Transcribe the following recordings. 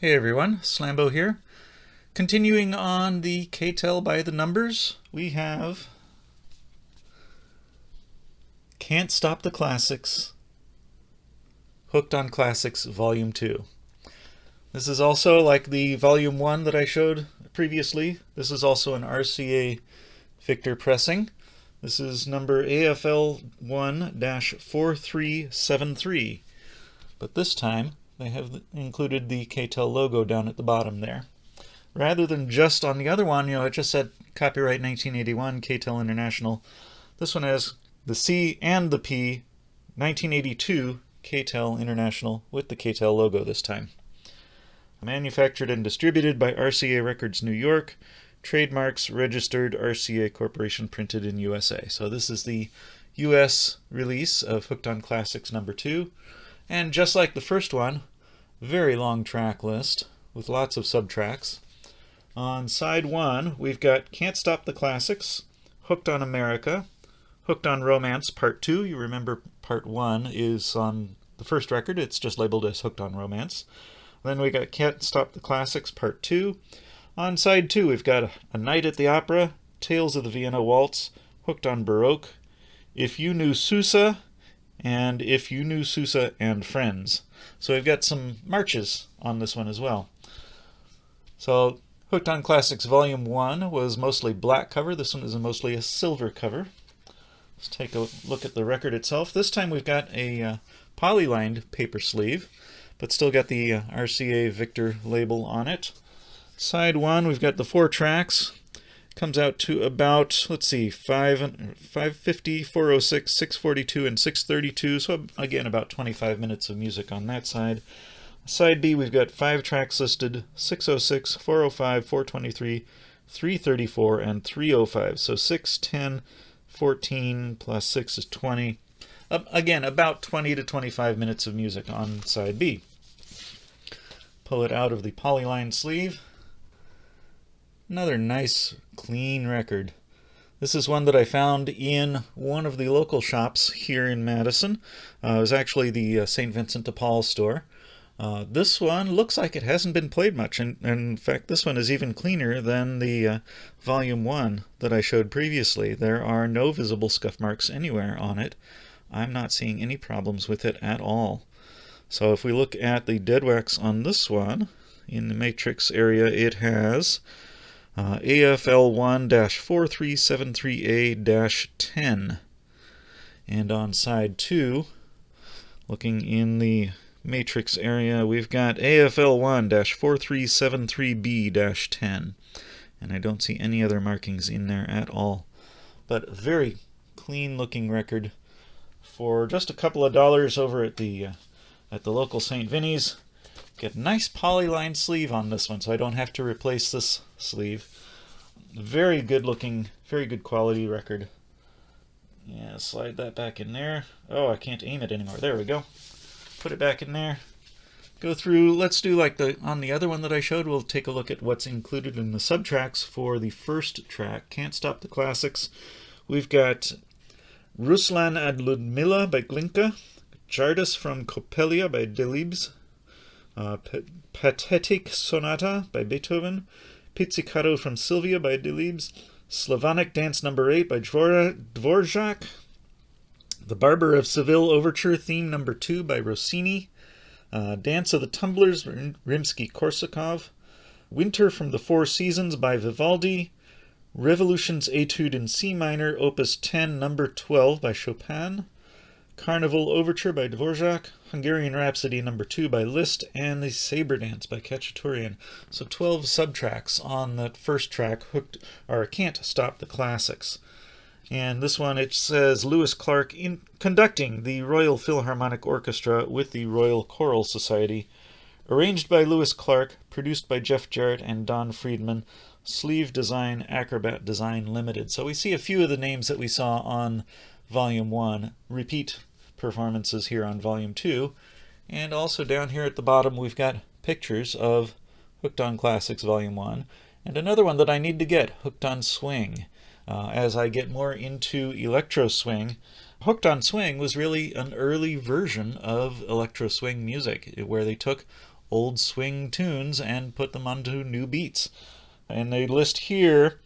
Hey everyone, Slambo here. Continuing on the K-Tel by the numbers, we have Can't Stop the Classics, Hooked on Classics Volume 2. This is also like the Volume 1 that I showed previously. This is also an RCA Victor pressing. This is number AFL1-4373. But this time, they have included the K-Tel logo down at the bottom there. Rather than just on the other one, it just said copyright 1981, K-Tel International. This one has the C and the P, 1982, K-Tel International, with the K-Tel logo this time. Manufactured and distributed by RCA Records, New York. Trademarks registered RCA Corporation, printed in USA. So this is the US release of Hooked on Classics number 2. And just like the first one, very long track list with lots of subtracks. On side 1, we've got Can't Stop the Classics, Hooked on America, Hooked on Romance Part 2. You remember Part 1 is on the first record. It's just labeled as Hooked on Romance. Then we got Can't Stop the Classics Part 2. On side 2, we've got A Night at the Opera, Tales of the Vienna Waltz, Hooked on Baroque, If You Knew Sousa, and If You Knew Sousa and Friends. So we've got some marches on this one as well. So Hooked on Classics Volume 1 was mostly black cover. This one is mostly a silver cover. Let's take a look at the record itself. This time we've got a polylined paper sleeve, but still got the RCA Victor label on it. Side 1, we've got the 4 tracks. Comes out to about, let's see, 550, 406, 642, and 632. So again, about 25 minutes of music on that side. Side B, we've got 5 tracks listed: 606, 405, 423, 334, and 305. So 6, 10, 14 plus 6 is 20. Again, about 20 to 25 minutes of music on side B. Pull it out of the polyline sleeve. Another nice, clean record. This is one that I found in one of the local shops here in Madison. It was actually the St. Vincent de Paul store. This one looks like it hasn't been played much, and in fact this one is even cleaner than the Volume 1 that I showed previously. There are no visible scuff marks anywhere on it. I'm not seeing any problems with it at all. So if we look at the dead wax on this one, in the matrix area it has AFL1-4373A-10. And on side 2, looking in the matrix area, we've got AFL1-4373B-10. And I don't see any other markings in there at all. But a very clean looking record for just a couple of dollars over at the local St. Vinny's. Get a nice polyline sleeve on this one, so I don't have to replace this sleeve. Very good looking, very good quality record. Yeah, slide that back in there. Oh, I can't aim it anymore. There we go. Put it back in there. Go through, let's do like on the other one that I showed, we'll take a look at what's included in the subtracks for the first track, Can't Stop the Classics. We've got Ruslan ad Ludmila by Glinka, Jardus from Coppelia by Delibes, Pathetic Sonata by Beethoven, Pizzicato from Sylvia by Delibes, Slavonic Dance No. 8 by Dvorak, The Barber of Seville Overture Theme No. 2 by Rossini, Dance of the Tumblers, Rimsky-Korsakov, Winter from the Four Seasons by Vivaldi, Revolution's Etude in C minor, Opus 10, No. 12 by Chopin, Carnival Overture by Dvorak, Hungarian Rhapsody No. 2 by Liszt, and the Saber Dance by Khachaturian. So 12 subtracks on that first track, Can't Stop the Classics. And this one, it says Lewis Clark conducting the Royal Philharmonic Orchestra with the Royal Choral Society. Arranged by Lewis Clark, produced by Jeff Jarrett and Don Friedman. Sleeve Design, Acrobat Design Limited. So we see a few of the names that we saw on Volume 1, repeat performances here on Volume 2, and also down here at the bottom we've got pictures of Hooked on Classics Volume 1, and another one that I need to get, Hooked on Swing. As I get more into electro swing, Hooked on Swing was really an early version of electro swing music, where they took old swing tunes and put them onto new beats. And they list here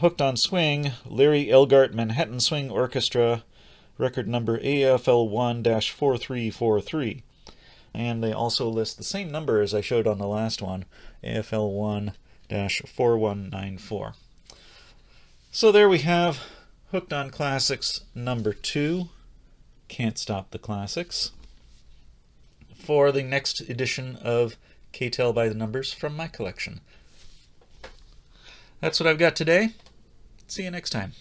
Hooked on Swing, Larry Elgart Manhattan Swing Orchestra, record number AFL1-4343. And they also list the same number as I showed on the last one, AFL1-4194. So there we have Hooked on Classics number 2, Can't Stop the Classics, for the next edition of K-Tel by the Numbers from my collection. That's what I've got today. See you next time.